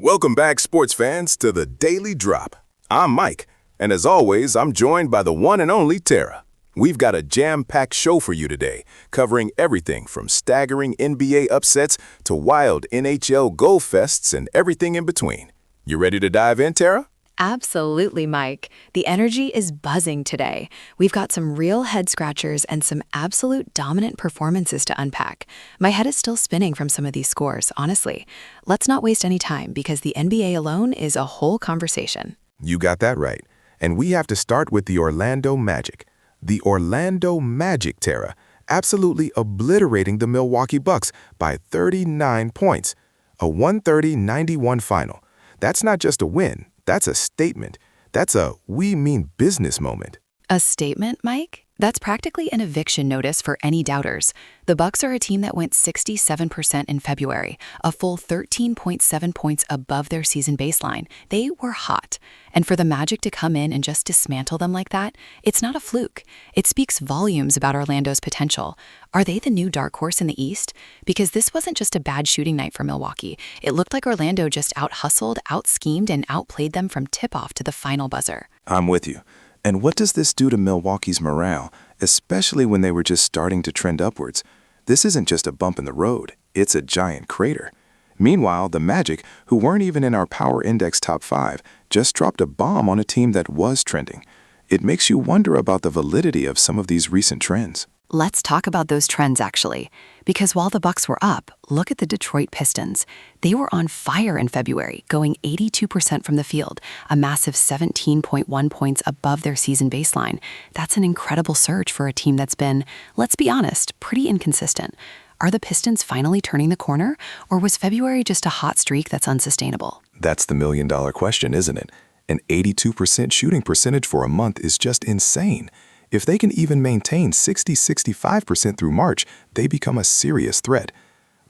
Welcome back, sports fans, to the Daily Drop. I'm Mike, and as always, I'm joined by the one and only Tara. We've got a jam-packed show for you today, covering everything from staggering NBA upsets to wild NHL goal fests and everything in between. You ready to dive in, Tara? Absolutely, Mike. The energy is buzzing today. We've got some real head scratchers and some absolute dominant performances to unpack. My head is still spinning from some of these scores, honestly. Let's not waste any time because the NBA alone is a whole conversation. You got that right. And we have to start with the Orlando Magic. The Orlando Magic, Tara, absolutely obliterating the Milwaukee Bucks by 39 points. A 130-91 final. That's not just a win. That's a statement. That's a we mean business moment. A statement, Mike? That's practically an eviction notice for any doubters. The Bucks are a team that went 67% in February, a full 13.7 points above their season baseline. They were hot. And for the Magic to come in and just dismantle them like that, it's not a fluke. It speaks volumes about Orlando's potential. Are they the new dark horse in the East? Because this wasn't just a bad shooting night for Milwaukee. It looked like Orlando just out-hustled, out-schemed, and outplayed them from tip-off to the final buzzer. I'm with you. And what does this do to Milwaukee's morale, especially when they were just starting to trend upwards? This isn't just a bump in the road, it's a giant crater. Meanwhile, the Magic, who weren't even in our Power Index top 5, just dropped a bomb on a team that was trending. It makes you wonder about the validity of some of these recent trends. Let's talk about those trends, actually. Because while the Bucks were up, look at the Detroit Pistons. They were on fire in February, going 82% from the field, a massive 17.1 points above their season baseline. That's an incredible surge for a team that's been, let's be honest, pretty inconsistent. Are the Pistons finally turning the corner, or was February just a hot streak that's unsustainable? That's the million-dollar question, isn't it? An 82% shooting percentage for a month is just insane. If they can even maintain 60-65% through March, they become a serious threat.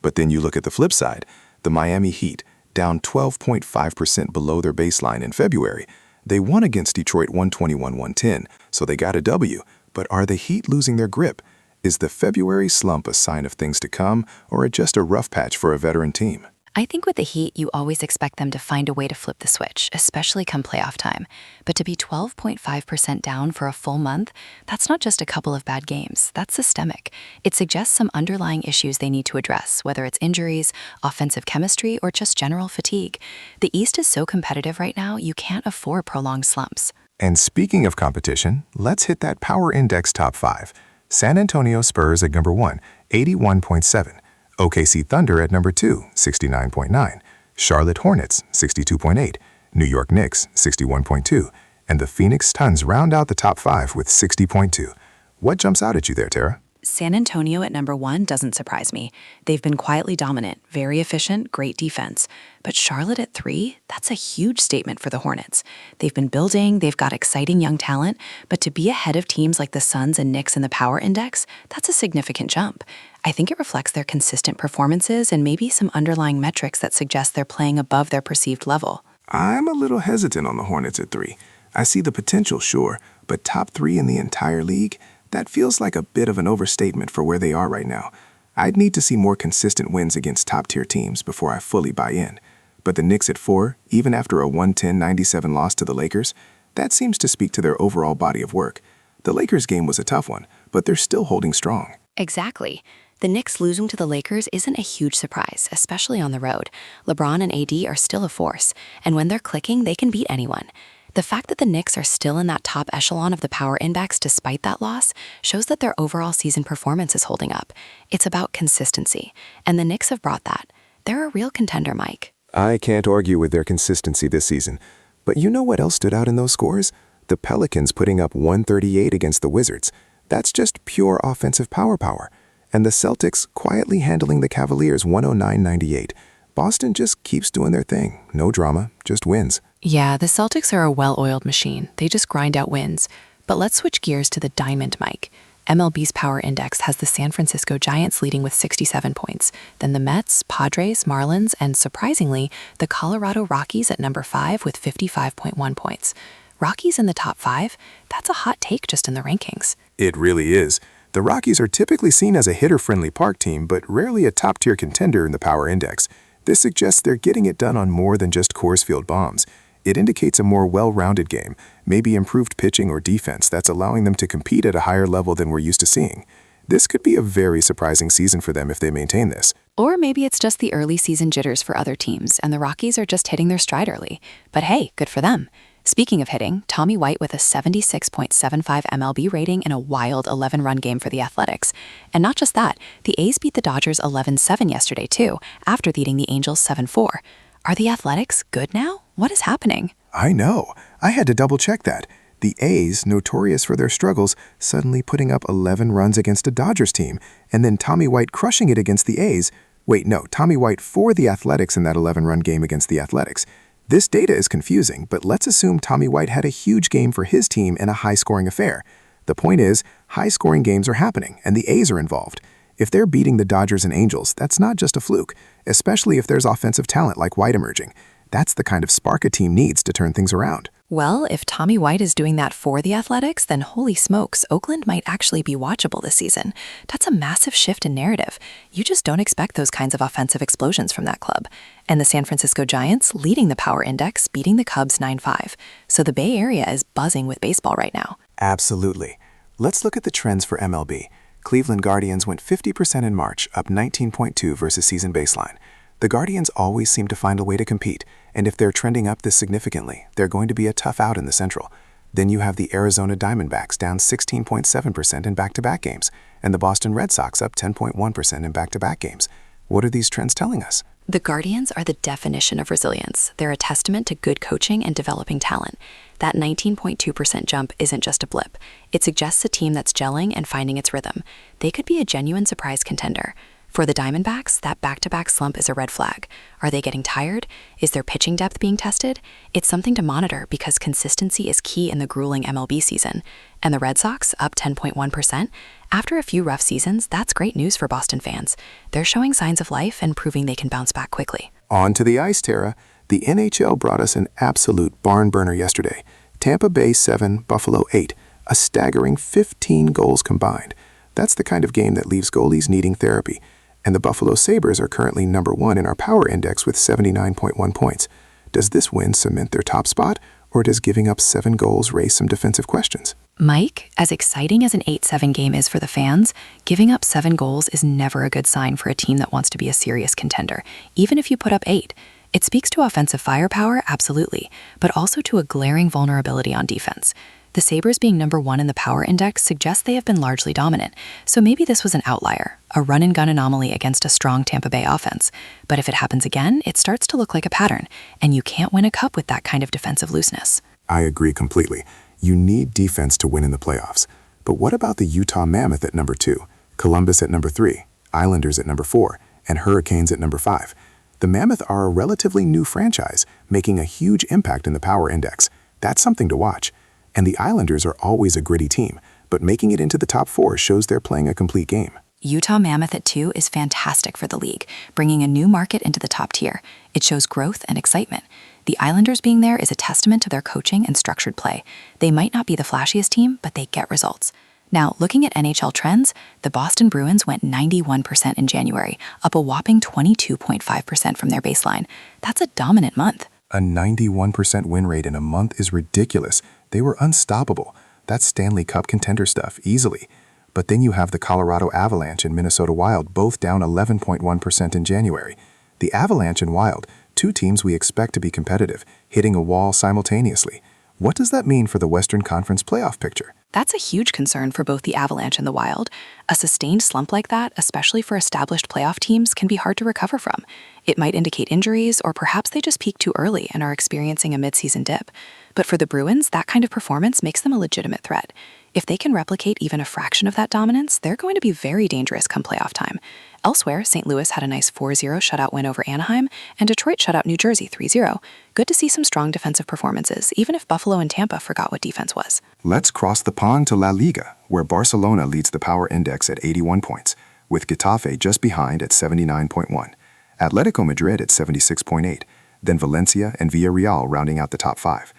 But then you look at the flip side, the Miami Heat, down 12.5% below their baseline in February. They won against Detroit 121-110, so they got a W. But are the Heat losing their grip? Is the February slump a sign of things to come, or just a rough patch for a veteran team? I think with the Heat, you always expect them to find a way to flip the switch, especially come playoff time. But to be 12.5% down for a full month, that's not just a couple of bad games. That's systemic. It suggests some underlying issues they need to address, whether it's injuries, offensive chemistry, or just general fatigue. The East is so competitive right now, you can't afford prolonged slumps. And speaking of competition, let's hit that Power Index top 5. San Antonio Spurs at number 1, 81.7. OKC Thunder at number 2, 69.9, Charlotte Hornets, 62.8, New York Knicks, 61.2, and the Phoenix Suns round out the top 5 with 60.2. What jumps out at you there, Tara? San Antonio at number 1 doesn't surprise me. They've been quietly dominant, very efficient, great defense. But Charlotte at 3, that's a huge statement for the Hornets. They've been building, they've got exciting young talent, but to be ahead of teams like the Suns and Knicks in the Power Index, that's a significant jump. I think it reflects their consistent performances and maybe some underlying metrics that suggest they're playing above their perceived level. I'm a little hesitant on the Hornets at 3. I see the potential, sure, but top 3 in the entire league? That feels like a bit of an overstatement for where they are right now. I'd need to see more consistent wins against top-tier teams before I fully buy in. But the Knicks at 4, even after a 110-97 loss to the Lakers, that seems to speak to their overall body of work. The Lakers game was a tough one, but they're still holding strong. Exactly. The Knicks losing to the Lakers isn't a huge surprise, especially on the road. LeBron and AD are still a force, and when they're clicking, they can beat anyone. The fact that the Knicks are still in that top echelon of the Power Index despite that loss shows that their overall season performance is holding up. It's about consistency, and the Knicks have brought that. They're a real contender, Mike. I can't argue with their consistency this season. But you know what else stood out in those scores? The Pelicans putting up 138 against the Wizards. That's just pure offensive power. And the Celtics quietly handling the Cavaliers 109-98. Boston just keeps doing their thing. No drama, just wins. Yeah, the Celtics are a well-oiled machine. They just grind out wins. But let's switch gears to the Diamond, Mike. MLB's Power Index has the San Francisco Giants leading with 67 points. Then the Mets, Padres, Marlins, and surprisingly, the Colorado Rockies at number 5 with 55.1 points. Rockies in the top 5? That's a hot take just in the rankings. It really is. The Rockies are typically seen as a hitter-friendly park team, but rarely a top-tier contender in the Power Index. This suggests they're getting it done on more than just Coors Field bombs. It indicates a more well-rounded game, maybe improved pitching or defense that's allowing them to compete at a higher level than we're used to seeing. This could be a very surprising season for them if they maintain this. Or maybe it's just the early season jitters for other teams, and the Rockies are just hitting their stride early. But hey, good for them. Speaking of hitting, Tommy White with a 76.75 MLB rating in a wild 11-run game for the Athletics. And not just that, the A's beat the Dodgers 11-7 yesterday too, after beating the Angels 7-4. Are the Athletics good now? What is happening? I know. I had to double-check that. The A's, notorious for their struggles, suddenly putting up 11 runs against a Dodgers team, and then Tommy White crushing it against the A's. Wait, no, Tommy White for the Athletics in that 11-run game against the Athletics. This data is confusing, but let's assume Tommy White had a huge game for his team in a high-scoring affair. The point is, high-scoring games are happening, and the A's are involved. If they're beating the Dodgers and Angels, that's not just a fluke, especially if there's offensive talent like White emerging. That's the kind of spark a team needs to turn things around. Well, if Tommy White is doing that for the Athletics, then holy smokes, Oakland might actually be watchable this season. That's a massive shift in narrative. You just don't expect those kinds of offensive explosions from that club. And the San Francisco Giants leading the Power Index, beating the Cubs 9-5. So the Bay Area is buzzing with baseball right now. Absolutely. Let's look at the trends for MLB. Cleveland Guardians went 50% in March, up 19.2 versus season baseline. The Guardians always seem to find a way to compete, and if they're trending up this significantly, they're going to be a tough out in the Central. Then you have the Arizona Diamondbacks down 16.7% in back-to-back games, and the Boston Red Sox up 10.1% in back-to-back games. What are these trends telling us? The Guardians are the definition of resilience. They're a testament to good coaching and developing talent. That 19.2% jump isn't just a blip. It suggests a team that's gelling and finding its rhythm. They could be a genuine surprise contender. For the Diamondbacks, that back-to-back slump is a red flag. Are they getting tired? Is their pitching depth being tested? It's something to monitor because consistency is key in the grueling MLB season. And the Red Sox, up 10.1%? After a few rough seasons, that's great news for Boston fans. They're showing signs of life and proving they can bounce back quickly. On to the ice, Tara. The NHL brought us an absolute barn burner yesterday. Tampa Bay 7, Buffalo 8, a staggering 15 goals combined. That's the kind of game that leaves goalies needing therapy. And the Buffalo Sabres are currently number 1 in our power index with 79.1 points. Does this win cement their top spot, or does giving up 7 goals raise some defensive questions? Mike, as exciting as an 8-7 game is for the fans, giving up 7 goals is never a good sign for a team that wants to be a serious contender, even if you put up 8. It speaks to offensive firepower, absolutely, but also to a glaring vulnerability on defense. The Sabres being number 1 in the power index suggests they have been largely dominant, so maybe this was an outlier, a run-and-gun anomaly against a strong Tampa Bay offense. But if it happens again, it starts to look like a pattern, and you can't win a cup with that kind of defensive looseness. I agree completely. You need defense to win in the playoffs. But what about the Utah Mammoth at number 2, Columbus at number 3, Islanders at number 4, and Hurricanes at number 5? The Mammoth are a relatively new franchise, making a huge impact in the power index. That's something to watch. And the Islanders are always a gritty team, but making it into the top 4 shows they're playing a complete game. Utah Mammoth at 2 is fantastic for the league, bringing a new market into the top tier. It shows growth and excitement. The Islanders being there is a testament to their coaching and structured play. They might not be the flashiest team, but they get results. Now, looking at NHL trends, the Boston Bruins went 91% in January, up a whopping 22.5% from their baseline. That's a dominant month. A 91% win rate in a month is ridiculous. They were unstoppable. That's Stanley Cup contender stuff, easily. But then you have the Colorado Avalanche and Minnesota Wild, both down 11.1% in January. The Avalanche and Wild, 2 teams we expect to be competitive, hitting a wall simultaneously. What does that mean for the Western Conference playoff picture? That's a huge concern for both the Avalanche and the Wild. A sustained slump like that, especially for established playoff teams, can be hard to recover from. It might indicate injuries, or perhaps they just peaked too early and are experiencing a midseason dip. But for the Bruins, that kind of performance makes them a legitimate threat. If they can replicate even a fraction of that dominance, they're going to be very dangerous come playoff time. Elsewhere, St. Louis had a nice 4-0 shutout win over Anaheim, and Detroit shut out New Jersey 3-0. Good to see some strong defensive performances, even if Buffalo and Tampa forgot what defense was. Let's cross the pond to La Liga, where Barcelona leads the power index at 81 points, with Getafe just behind at 79.1, Atletico Madrid at 76.8, then Valencia and Villarreal rounding out the top 5.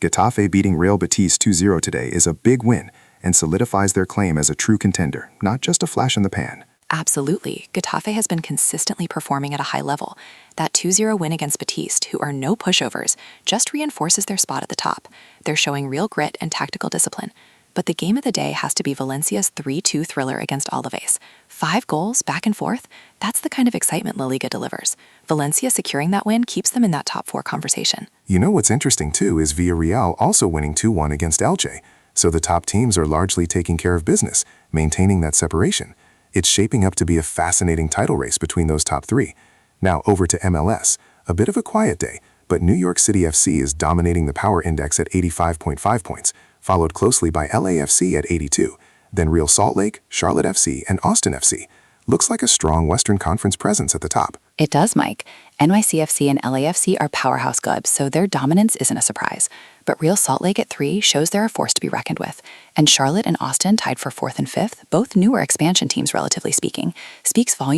Getafe beating Real Betis 2-0 today is a big win and solidifies their claim as a true contender, not just a flash in the pan. Absolutely. Getafe has been consistently performing at a high level. That 2-0 win against Batiste, who are no pushovers, just reinforces their spot at the top. They're showing real grit and tactical discipline. But the game of the day has to be Valencia's 3-2 thriller against Alaves. 5 goals, back and forth, that's the kind of excitement La Liga delivers. Valencia securing that win keeps them in that top 4 conversation. You know what's interesting too is Villarreal also winning 2-1 against Elche, so the top teams are largely taking care of business, maintaining that separation. It's shaping up to be a fascinating title race between those top 3. Now over to MLS, a bit of a quiet day, but New York City FC is dominating the power index at 85.5 points, followed closely by LAFC at 82, then Real Salt Lake, Charlotte FC, and Austin FC. Looks like a strong Western Conference presence at the top. It does, Mike. NYCFC and LAFC are powerhouse clubs, so their dominance isn't a surprise. But Real Salt Lake at 3 shows they're a force to be reckoned with. And Charlotte and Austin tied for 4th and 5th, both newer expansion teams relatively speaking, speaks volumes